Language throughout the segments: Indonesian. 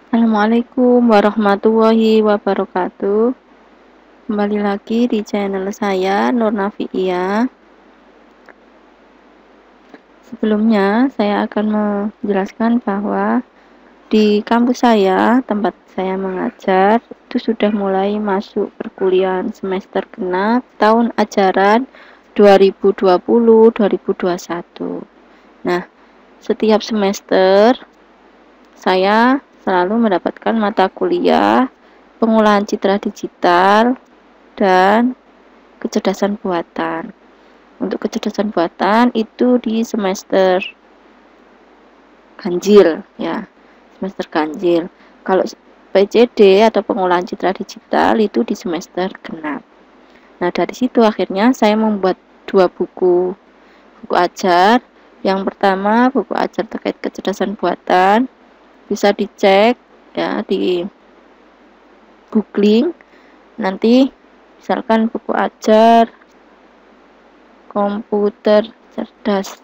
Assalamualaikum warahmatullahi wabarakatuh. Kembali lagi di channel saya, Nur Nafiia. Sebelumnya, saya akan menjelaskan bahwa di kampus saya, tempat saya mengajar, itu sudah mulai masuk perkuliahan semester genap tahun ajaran 2020-2021. Nah, setiap semester saya selalu mendapatkan mata kuliah pengolahan citra digital dan kecerdasan buatan. Untuk kecerdasan buatan itu di semester ganjil ya, semester ganjil. Kalau PCD atau pengolahan citra digital itu di semester genap. Nah, dari situ akhirnya saya membuat dua buku ajar. Yang pertama buku ajar terkait kecerdasan buatan, bisa dicek ya di googling, nanti misalkan buku ajar komputer cerdas.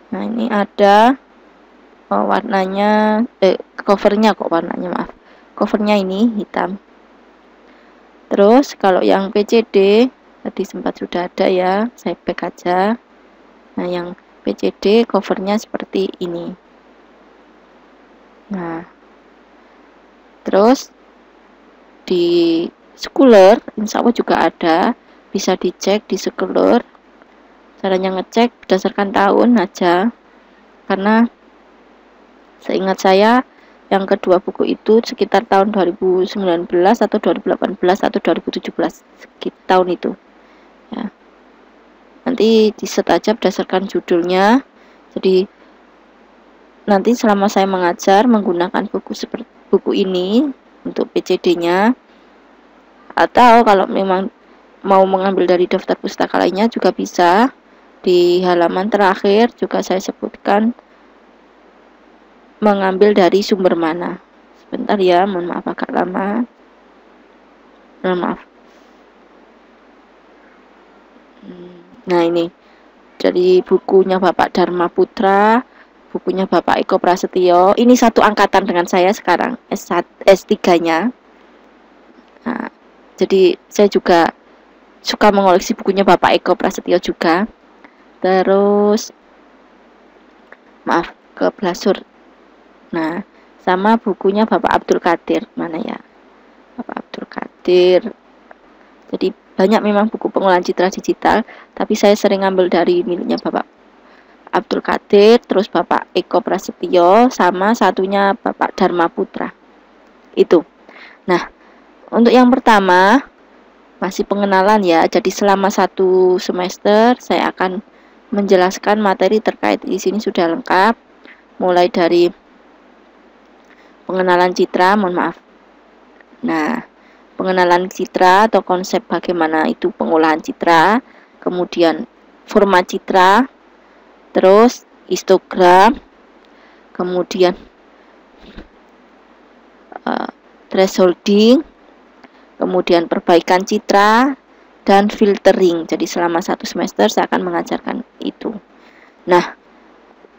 Nah, ini ada warnanya, covernya kok warnanya, maaf. Covernya ini hitam. Terus kalau yang PCD tadi sempat sudah ada ya, saya back aja. Nah, yang PCD covernya seperti ini. Nah, terus di Scholar insya Allah juga ada, bisa dicek di Scholar. Caranya ngecek berdasarkan tahun aja, karena seingat saya yang kedua buku itu sekitar tahun 2019 atau 2018 atau 2017, sekitar tahun itu ya. Nanti diset aja berdasarkan judulnya. Jadi nanti selama saya mengajar menggunakan buku seperti buku ini untuk PCD-nya, atau kalau memang mau mengambil dari daftar pustaka lainnya juga bisa. Di halaman terakhir juga saya sebutkan mengambil dari sumber mana. Sebentar ya, mohon maaf agak lama. Mohon maaf. Nah, ini dari bukunya Bapak Dharma Putra, bukunya Bapak Eko Prasetyo. Ini satu angkatan dengan saya sekarang, S3-nya. Nah, jadi saya juga suka mengoleksi bukunya Bapak Eko Prasetyo juga. Terus maaf, ke Blasur. Nah, sama bukunya Bapak Abdul Qadir, mana ya? Bapak Abdul Qadir. Jadi banyak memang buku pengolahan citra digital, tapi saya sering ambil dari miliknya Bapak Abdul Qadir, terus Bapak Eko Prasetyo, sama satunya Bapak Dharma Putra. Itu. Nah, untuk yang pertama masih pengenalan ya. Jadi selama satu semester saya akan menjelaskan materi terkait di sini sudah lengkap, mulai dari pengenalan citra, mohon maaf. Nah, pengenalan citra atau konsep bagaimana itu pengolahan citra, kemudian format citra, terus histogram, kemudian thresholding, kemudian perbaikan citra, dan filtering. Jadi selama satu semester saya akan mengajarkan itu. Nah,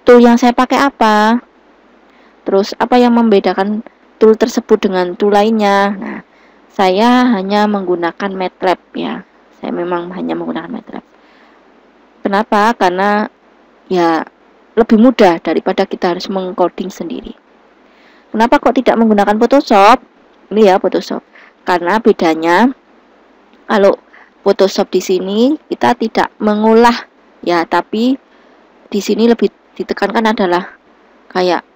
tool yang saya pakai apa? Terus apa yang membedakan tool tersebut dengan tool lainnya? Nah, saya hanya menggunakan MATLAB ya. Saya memang hanya menggunakan MATLAB. Kenapa? Karena ya lebih mudah daripada kita harus mengcoding sendiri. Kenapa kok tidak menggunakan Photoshop? Ini ya Photoshop. Karena bedanya kalau Photoshop di sini kita tidak mengolah ya, tapi di sini lebih ditekankan adalah kayak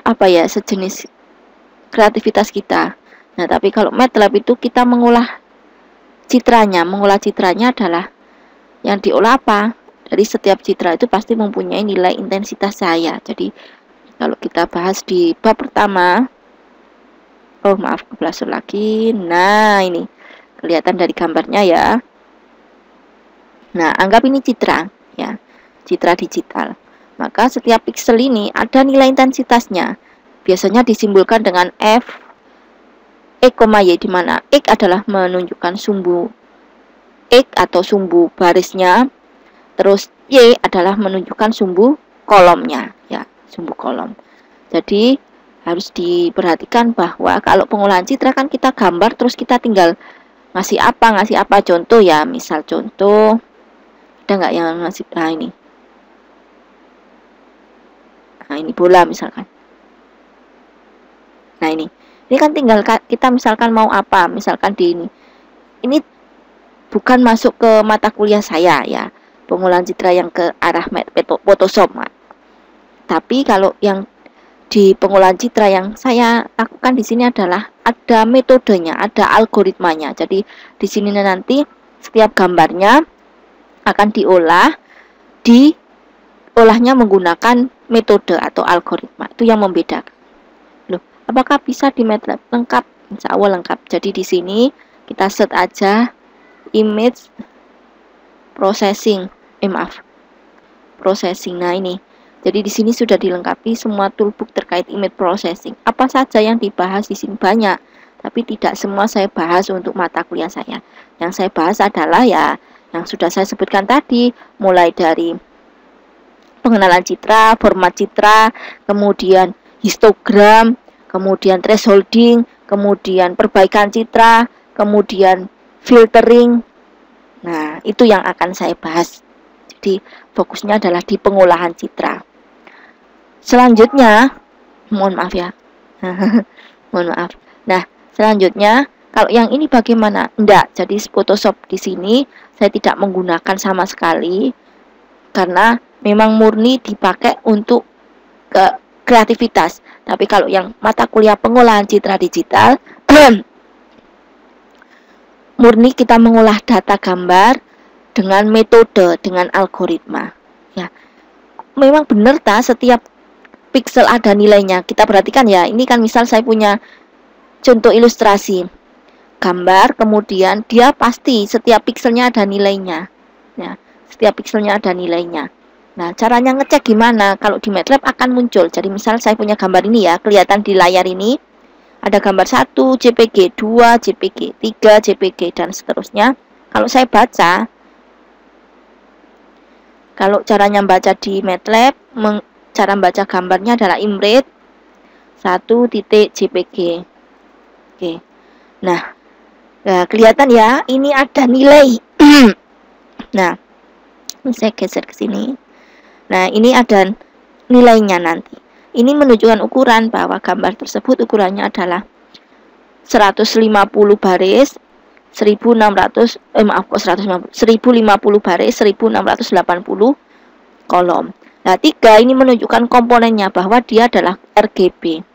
apa ya, sejenis kreativitas kita. Nah, tapi kalau MATLAB itu kita mengolah citranya. Mengolah citranya adalah yang diolah apa? Dari setiap citra itu pasti mempunyai nilai intensitas cahaya. Jadi kalau kita bahas di bab pertama, oh maaf, keblasur lagi. Nah, ini kelihatan dari gambarnya ya. Nah, anggap ini citra ya, citra digital. Maka setiap pixel ini ada nilai intensitasnya. Biasanya disimbolkan dengan F, X, Y, di mana X adalah menunjukkan sumbu X atau sumbu barisnya, terus Y adalah menunjukkan sumbu kolomnya ya, sumbu kolom. Jadi Harus diperhatikan bahwa kalau pengolahan citra kan kita gambar terus kita tinggal ngasih apa contoh ya, misal contoh ada nggak yang ngasih, nah ini bola misalkan. Nah ini kan tinggal kita misalkan mau apa, misalkan ini bukan masuk ke mata kuliah saya ya, pengolahan citra yang ke arah Photoshop. Tapi kalau yang di pengolahan citra yang saya lakukan di sini adalah ada metodenya, ada algoritmanya. Jadi di sini nanti setiap gambarnya akan diolahnya menggunakan metode atau algoritma. Itu yang membedakan. Loh, apakah bisa di MATLAB? Lengkap, insya Allah lengkap. Jadi di sini kita set aja image processing. Processing. Nah ini. Jadi di sini sudah dilengkapi semua toolbook terkait image processing. Apa saja yang dibahas di sini banyak, tapi tidak semua saya bahas untuk mata kuliah saya. Yang saya bahas adalah ya yang sudah saya sebutkan tadi, mulai dari pengenalan citra, format citra, kemudian histogram, kemudian thresholding, kemudian perbaikan citra, kemudian filtering. Nah, itu yang akan saya bahas. Jadi fokusnya adalah di pengolahan citra. Selanjutnya, mohon maaf ya. Mohon maaf. Nah, selanjutnya kalau yang ini bagaimana? Enggak. Jadi Photoshop di sini saya tidak menggunakan sama sekali karena memang murni dipakai untuk kreativitas. Tapi kalau yang mata kuliah pengolahan citra digital murni kita mengolah data gambar dengan metode, dengan algoritma. Ya. Memang benar setiap pixel ada nilainya. Kita perhatikan ya, ini kan misal saya punya contoh ilustrasi gambar, kemudian dia pasti setiap pixelnya ada nilainya. Ya, setiap pixelnya ada nilainya. Nah, caranya ngecek gimana? Kalau di MATLAB akan muncul. Jadi misal saya punya gambar ini ya, kelihatan di layar ini ada gambar 1, JPG, 2, JPG, 3, JPG, dan seterusnya. Kalau saya baca, kalau caranya baca di MATLAB, cara membaca gambarnya adalah image 1.jpg. Oke. Nah, kelihatan ya, ini ada nilai. Nah, ini saya geser ke sini. Nah, ini ada nilainya nanti. Ini menunjukkan ukuran bahwa gambar tersebut ukurannya adalah 150 baris 1600 1050 baris 1680 kolom. Nah, 3 ini menunjukkan komponennya bahwa dia adalah RGB.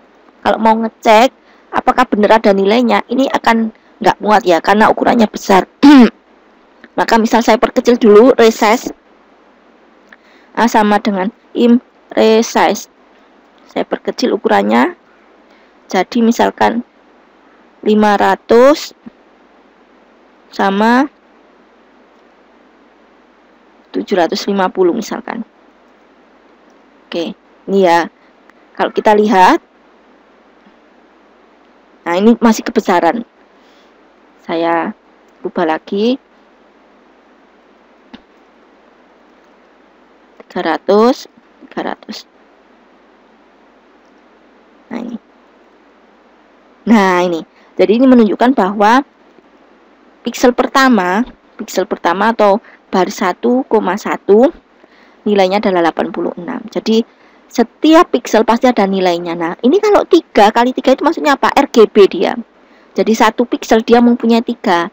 Kalau mau ngecek apakah benar ada nilainya, ini akan nggak muat ya karena ukurannya besar. Maka misal saya perkecil dulu resize, sama dengan resize. Saya perkecil ukurannya. Jadi misalkan 500 sama 750 misalkan. Oke, ini ya. Kalau kita lihat, nah ini masih kebesaran. Saya ubah lagi. 300. Nah ini. Jadi ini menunjukkan bahwa pixel pertama atau baris 1,1 nilainya adalah 86. Jadi setiap pixel pasti ada nilainya. Nah, ini kalau 3 kali 3 itu maksudnya apa? RGB dia. Jadi satu pixel dia mempunyai 3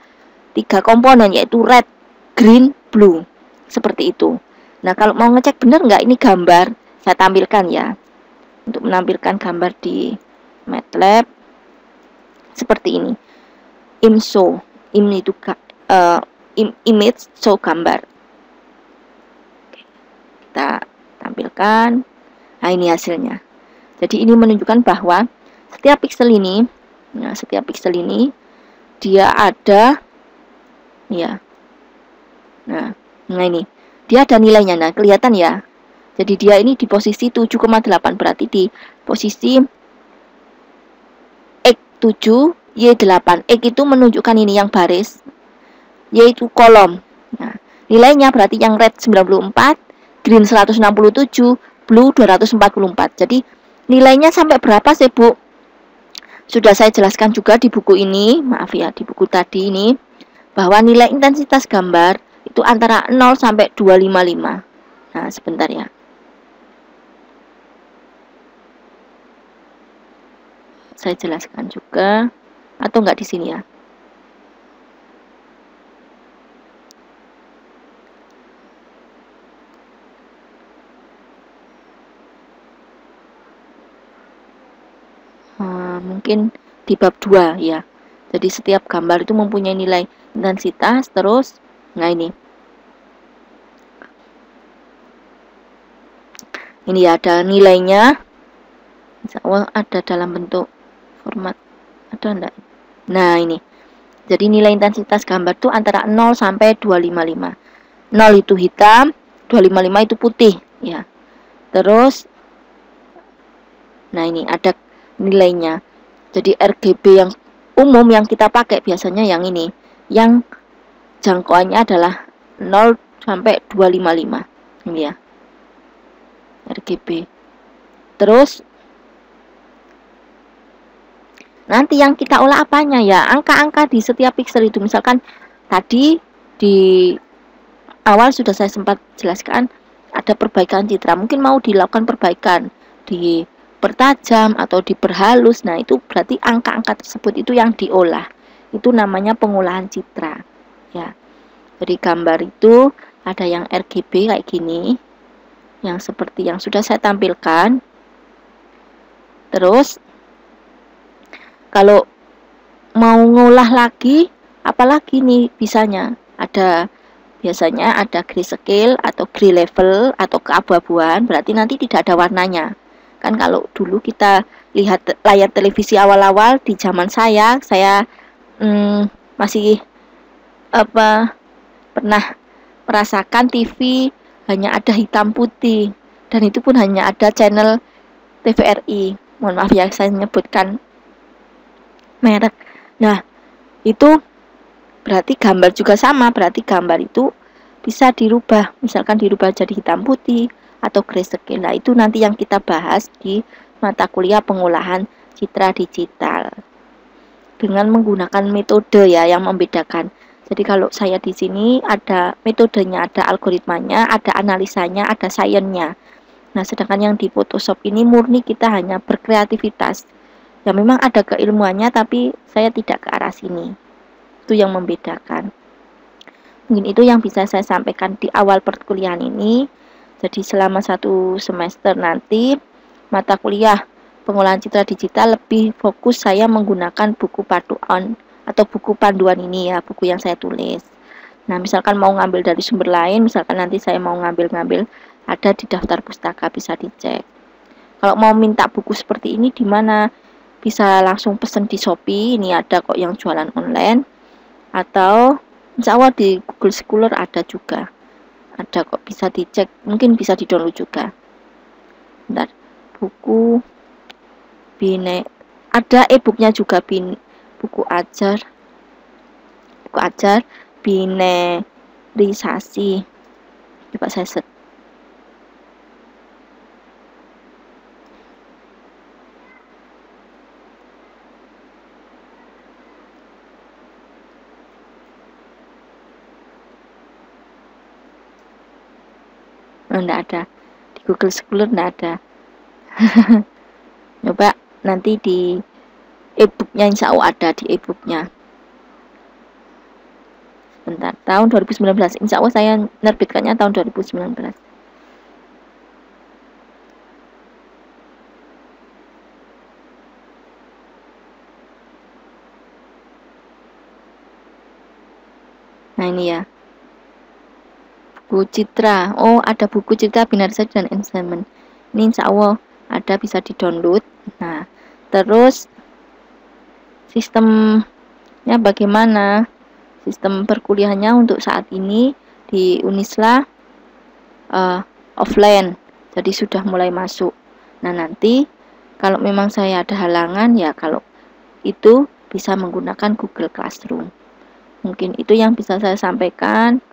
komponen, yaitu red, green, blue. Seperti itu. Nah, kalau mau ngecek benar nggak ini gambar, saya tampilkan ya. Untuk menampilkan gambar di MATLAB seperti ini. Image show gambar. Kita tampilkan. Nah, ini hasilnya. Jadi ini menunjukkan bahwa setiap pixel ini dia ada ya. Nah, ini dia ada nilainya. Nah, kelihatan ya. Jadi dia ini di posisi 7,8, berarti di posisi X7 Y8. X itu menunjukkan ini yang baris, Y itu kolom. Nah, nilainya berarti yang red 94, green 167, blue 244. Jadi Nilainya sampai berapa sih, Bu? Sudah saya jelaskan juga di buku ini, maaf ya, di buku tadi ini, bahwa nilai intensitas gambar itu antara 0 sampai 255. Nah, sebentar ya. Saya jelaskan juga, atau enggak di sini ya. Mungkin di bab 2 ya. Jadi setiap gambar itu mempunyai nilai intensitas, terus nah ini ya ada nilainya. Insya Allah ada dalam bentuk format, ada enggak? Nah ini, jadi nilai intensitas gambar itu antara 0 sampai 255. 0 itu hitam, 255 itu putih ya. Terus nah ini ada nilainya. Jadi RGB yang umum yang kita pakai biasanya yang ini, yang jangkauannya adalah 0 sampai 255. Ini ya, RGB. Terus nanti yang kita olah apanya ya, angka-angka di setiap pixel itu. Misalkan tadi di awal sudah saya sempat jelaskan ada perbaikan citra, mungkin mau dilakukan perbaikan di pertajam atau diperhalus. Nah itu berarti angka-angka tersebut itu yang diolah, itu namanya pengolahan citra ya. Jadi gambar itu ada yang RGB kayak gini, yang seperti yang sudah saya tampilkan. Terus kalau mau ngolah lagi, apalagi nih bisanya, ada biasanya ada grayscale atau gray level atau keabu-abuan, berarti nanti tidak ada warnanya. Kan kalau dulu kita lihat layar televisi awal-awal di zaman saya masih pernah merasakan TV hanya ada hitam putih, dan itu pun hanya ada channel TVRI. Mohon maaf ya saya menyebutkan merek. Nah itu berarti gambar juga sama, berarti gambar itu bisa dirubah, misalkan dirubah jadi hitam putih atau grayscale. Nah itu nanti yang kita bahas di mata kuliah pengolahan citra digital dengan menggunakan metode ya yang membedakan. Jadi kalau saya di sini ada metodenya, ada algoritmanya, ada analisanya, ada sainsnya. Nah sedangkan yang di Photoshop ini murni kita hanya berkreativitas. Ya memang ada keilmuannya, tapi saya tidak ke arah sini. Itu yang membedakan. Mungkin itu yang bisa saya sampaikan di awal perkuliahan ini. Jadi selama 1 semester nanti mata kuliah pengolahan citra digital lebih fokus saya menggunakan buku panduan atau buku panduan ini ya, buku yang saya tulis. Nah misalkan mau ngambil dari sumber lain, misalkan nanti saya mau ngambil ada di daftar pustaka, bisa dicek. Kalau mau minta buku seperti ini di mana, bisa langsung pesen di Shopee, ini ada kok yang jualan online, atau insya Allah di Google Scholar ada juga, ada kok, bisa dicek, mungkin bisa di-download juga. Bentar, buku ada e-booknya juga, buku ajar binerisasi. Coba saya set. Enggak ada di Google Scholar, enggak ada. Coba nanti di e-booknya, insya Allah ada di e-booknya. Bentar, tahun 2019, insya Allah saya menerbitkannya tahun 2019. Nah ini ya, buku citra. Oh ada buku citra binarisasi dan enhancement. Ini insya Allah ada, bisa di-download. Nah terus sistemnya bagaimana? Sistem perkuliahannya untuk saat ini di Unisla offline, jadi sudah mulai masuk. Nah nanti kalau memang saya ada halangan ya, kalau itu bisa menggunakan Google Classroom. Mungkin itu yang bisa saya sampaikan.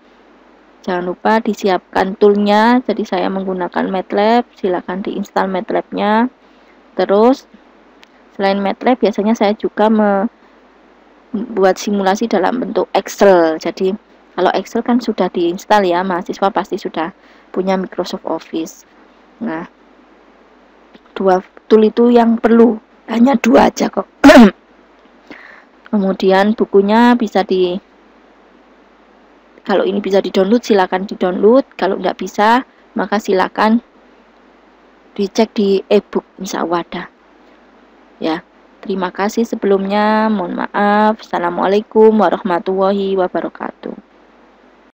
Jangan lupa disiapkan toolnya. Jadi saya menggunakan MATLAB, silakan diinstal MATLAB-nya. Terus selain MATLAB biasanya saya juga membuat simulasi dalam bentuk Excel. Jadi kalau Excel kan sudah diinstal ya, mahasiswa pasti sudah punya Microsoft Office. Nah, 2 tool itu yang perlu, hanya 2 aja kok. Kemudian bukunya bisa kalau ini bisa di-download silakan di-download, kalau nggak bisa maka silakan dicek di e-book, insya Allah ada. Ya, terima kasih sebelumnya, mohon maaf. Assalamualaikum warahmatullahi wabarakatuh.